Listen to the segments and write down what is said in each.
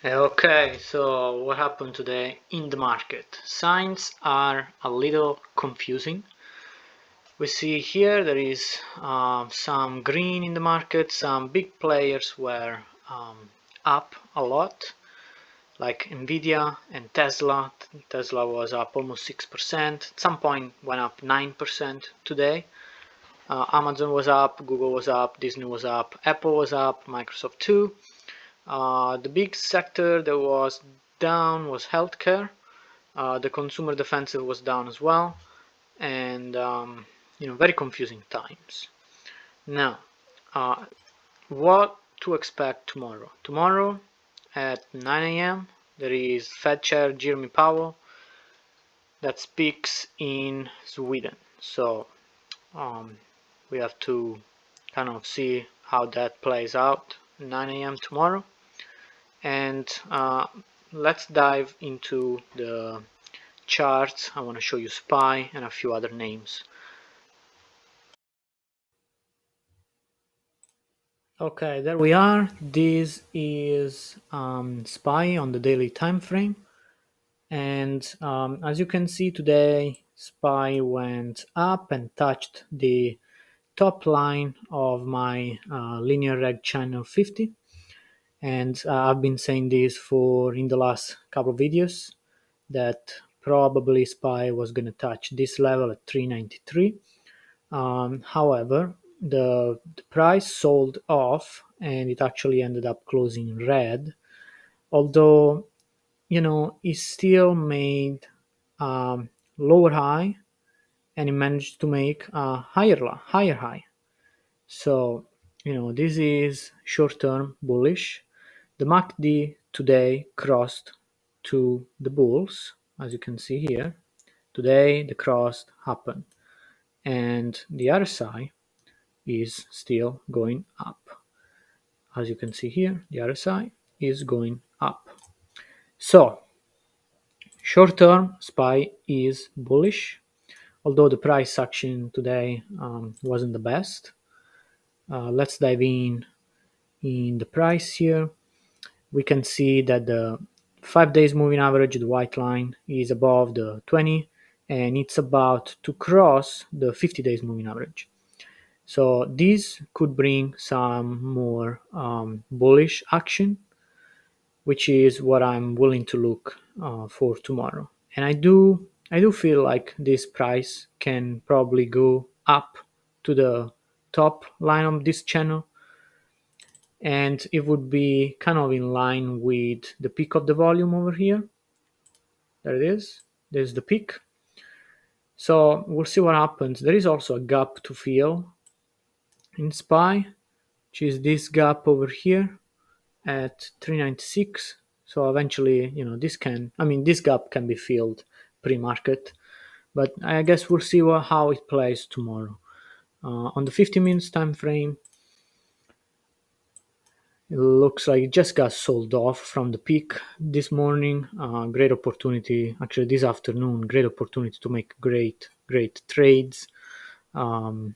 Okay, so what happened today in the market? Signs are a little confusing. We see here there is some green in the market, some big players were up a lot, like Nvidia and Tesla. Tesla was up almost 6%, at some point went up 9% today. Amazon was up, Google was up, Disney was up, Apple was up, Microsoft too. The big sector that was down was healthcare. The consumer defensive was down as well, and very confusing times. Now, uh, what to expect tomorrow? Tomorrow at 9 a.m. there is Fed Chair Jeremy Powell that speaks in Sweden. So um, we have to kind of see how that plays out 9 a.m. tomorrow. And let's dive into the charts. I want to show you SPY and a few other names. Okay, there we are. This is SPY on the daily time frame. And as you can see today, SPY went up and touched the top line of my linear reg channel 50. And I've been saying this for in the last couple of videos that probably SPY was going to touch this level at 393. However, the price sold off and it actually ended up closing red, although it still made lower high and it managed to make a higher high. So this is short term bullish. The MACD today crossed to the bulls, as you can see here. Today the cross happened, and the RSI is still going up. As you can see here, the RSI is going up. So short term SPY is bullish, although the price action today wasn't the best. Let's dive in the price here. We can see that the 5 days moving average, the white line, is above the 20 and it's about to cross the 50 days moving average. So this could bring some more bullish action, which is what I'm willing to look for tomorrow. And I do feel like this price can probably go up to the top line of this channel, and it would be kind of in line with the peak of the volume over here. There it is. There's the peak. So we'll see what happens. There is also a gap to fill in SPY, which is this gap over here at 396. So eventually, this gap can be filled pre-market, but I guess we'll see how it plays tomorrow. On the 50 minutes time frame, it looks like it just got sold off from the peak this morning. Great opportunity, actually this afternoon. Great opportunity to make great trades. Um,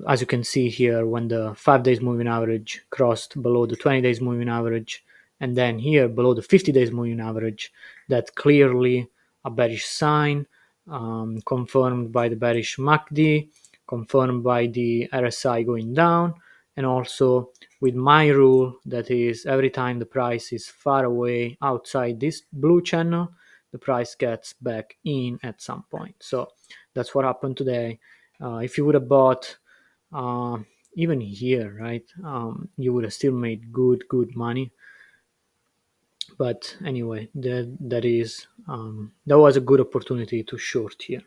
as you can see here, when the 5 days moving average crossed below the 20 days moving average, and then here below the 50 days moving average, that clearly a bearish sign, confirmed by the bearish MACD, confirmed by the RSI going down, and also with my rule, that is every time the price is far away outside this blue channel, the price gets back in at some point. So that's what happened today. If you would have bought even here, right, you would have still made good money. But anyway, that was a good opportunity to short here.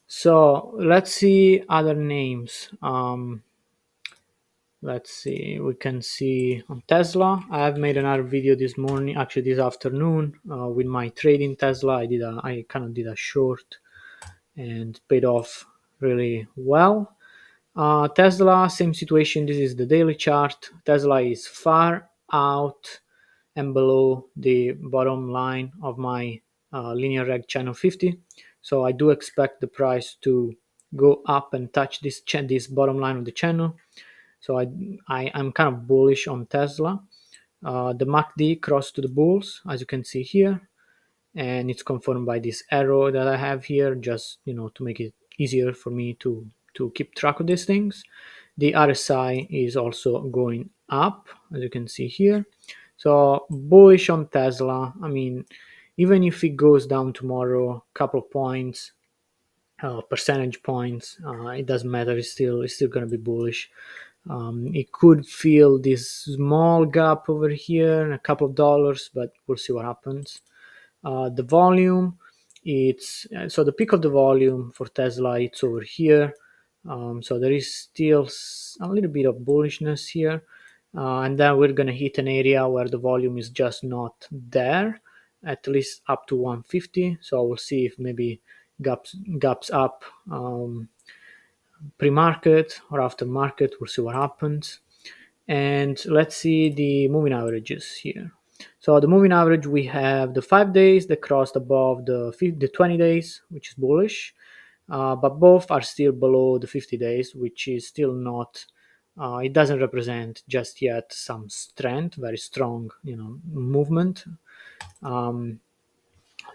So let's see other names. Let's see, we can see on Tesla. I have made another video this morning, actually this afternoon, with my trade in Tesla. I kind of did a short and paid off really well. Tesla, same situation. This is the daily chart. Tesla is far out and below the bottom line of my linear reg channel 50. So I do expect the price to go up and touch this bottom line of the channel. So I'm kind of bullish on Tesla. The MACD crossed to the bulls, as you can see here, and it's confirmed by this arrow that I have here, just to make it easier for me to keep track of these things. The RSI is also going up, as you can see here. So bullish on Tesla. I mean, even if it goes down tomorrow, a couple of points, percentage points, it doesn't matter. It's still going to be bullish. It could feel this small gap over here, a couple of dollars, but we'll see what happens. The volume, it's so the peak of the volume for Tesla, it's over here. So there is still a little bit of bullishness here, and then we're gonna hit an area where the volume is just not there, at least up to 150. So we'll see if maybe gaps up pre-market or after market. We'll see what happens. And let's see the moving averages here. So the moving average, we have the 5 days that crossed above the 20 days, which is bullish, but both are still below the 50 days, which is still not. It doesn't represent just yet some strength, very strong, movement. Um,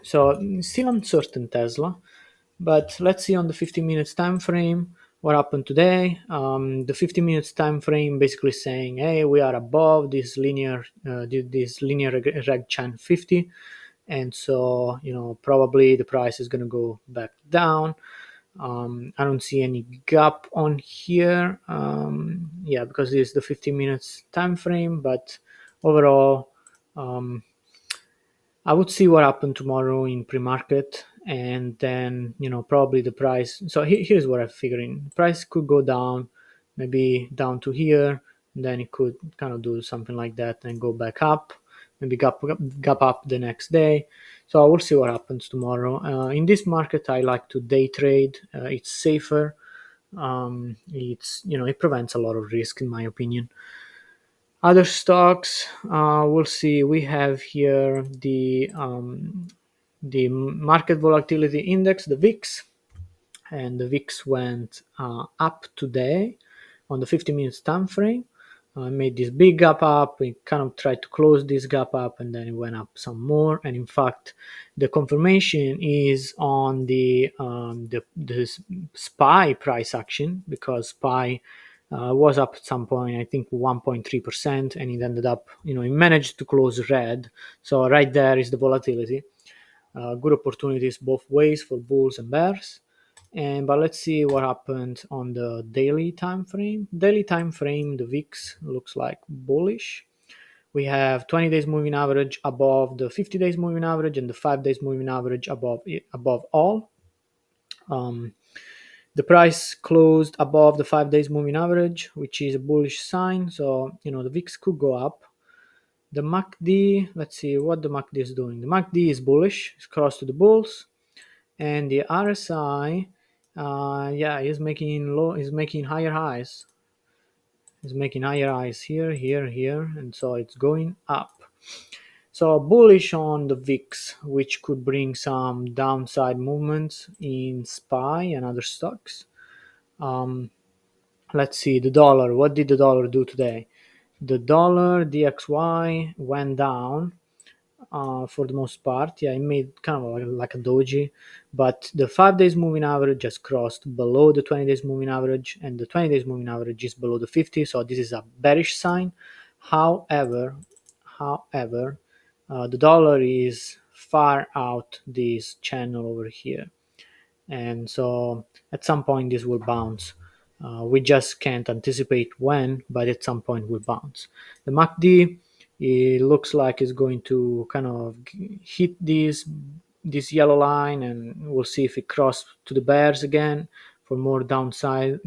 so still uncertain Tesla. But let's see on the 15 minutes time frame what happened today. The 15 minutes time frame basically saying, hey, we are above this linear reg chan 50, and so probably the price is going to go back down. I don't see any gap on here. Yeah, because it's the 15 minutes time frame, but overall. I would see what happened tomorrow in pre-market, and then probably the price. So here's what I'm figuring: the price could go down, maybe down to here, and then it could kind of do something like that and go back up, maybe gap up the next day. So I will see what happens tomorrow. In this market, I like to day trade. It's safer. It prevents a lot of risk, in my opinion. Other stocks, we'll see. We have here the market volatility index, the VIX, and the VIX went up today on the 50 minutes time frame. Made this big gap up. We kind of tried to close this gap up, and then it went up some more. And in fact, the confirmation is on the SPY price action, because SPY was up at some point, I think 1.3%, and it ended up, it managed to close red. So right there is the volatility. Good opportunities both ways for bulls and bears. But let's see what happened on the daily time frame. Daily time frame, the VIX looks like bullish. We have 20 days moving average above the 50 days moving average, and the 5 days moving average above all. The price closed above the 5 days moving average, which is a bullish sign. So the VIX could go up. The MACD, let's see what the MACD is doing. The MACD is bullish, it's crossed to the bulls, and the RSI, yeah, is making higher highs. Is making higher highs here, here, here, and so it's going up. So bullish on the VIX, which could bring some downside movements in SPY and other stocks. Let's see the dollar. What did the dollar do today? The dollar DXY went down for the most part. Yeah, it made kind of like a doji, but the 5 days moving average just crossed below the 20 days moving average, and the 20 days moving average is below the 50. So this is a bearish sign. However, the dollar is far out this channel over here, and so at some point this will bounce. We just can't anticipate when, but at some point will bounce. The MACD, it looks like it's going to kind of hit this yellow line, and we'll see if it crosses to the bears again for more downside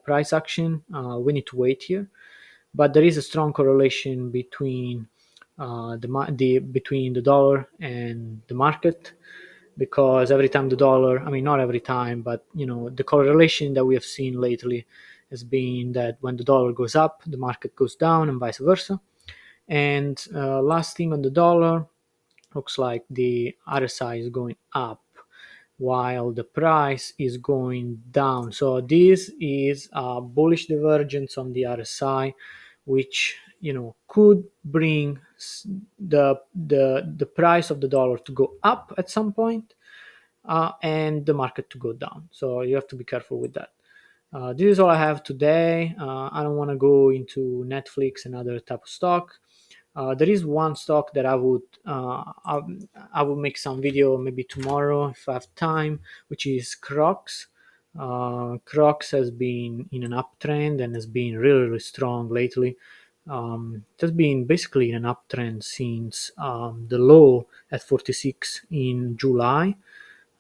price action. We need to wait here, but there is a strong correlation between between the dollar and the market, because every time the dollar, I mean, not every time, but the correlation that we have seen lately has been that when the dollar goes up, the market goes down, and vice versa. And last thing on the dollar, looks like the RSI is going up while the price is going down. So this is a bullish divergence on the RSI, which could bring the price of the dollar to go up at some point, and the market to go down. So you have to be careful with that. This is all I have today. I don't want to go into Netflix and other type of stock. There is one stock that I will make some video maybe tomorrow if I have time, which is CROX. CROX has been in an uptrend and has been really, really strong lately. It has been basically in an uptrend since the low at 46 in July.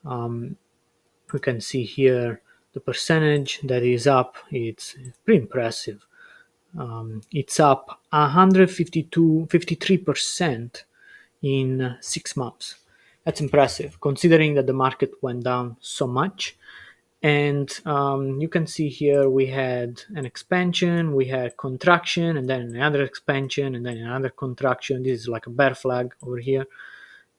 Um, we can see here the percentage that is up. It's pretty impressive. It's up 153% in 6 months. That's impressive considering that the market went down so much. And you can see here we had an expansion, we had contraction, and then another expansion, and then another contraction. This is like a bear flag over here,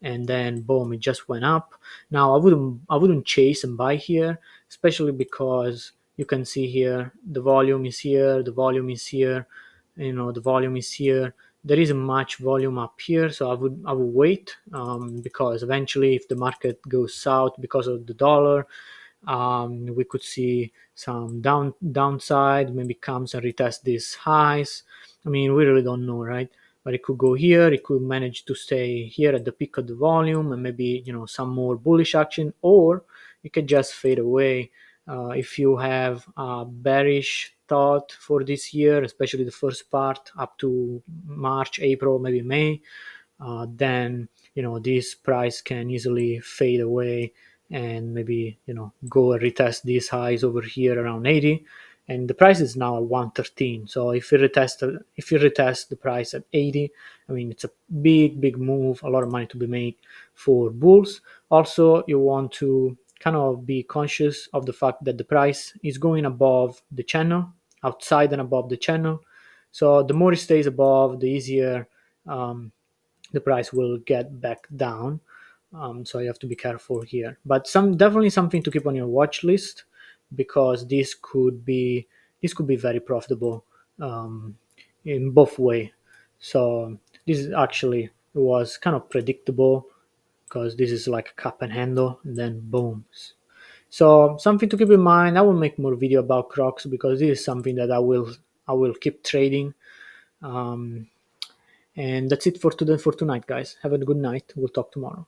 and then boom, it just went up. Now I wouldn't chase and buy here, especially because you can see here the volume is here, the volume is here, the volume is here. There isn't much volume up here, so I would wait, because eventually if the market goes south because of the dollar, we could see some downside, maybe comes and retest these highs. I mean, we really don't know, right? But it could go here, it could manage to stay here at the peak of the volume, and maybe some more bullish action, or it could just fade away. If you have a bearish thought for this year, especially the first part up to March, April, maybe May, then this price can easily fade away, and maybe go and retest these highs over here around 80, and the price is now at 113. So if you retest the price at 80, I mean, it's a big move, a lot of money to be made for bulls. Also, you want to kind of be conscious of the fact that the price is going above the channel, outside and above the channel. So the more it stays above, the easier the price will get back down. So you have to be careful here. But definitely something to keep on your watch list, because this could be very profitable, in both way. So this is actually, it was kind of predictable, because this is like a cup and handle, and then boom. So something to keep in mind. I will make more video about Crocs, because this is something that I will keep trading. Um, and that's it for today, for tonight, guys. Have a good night. We'll talk tomorrow.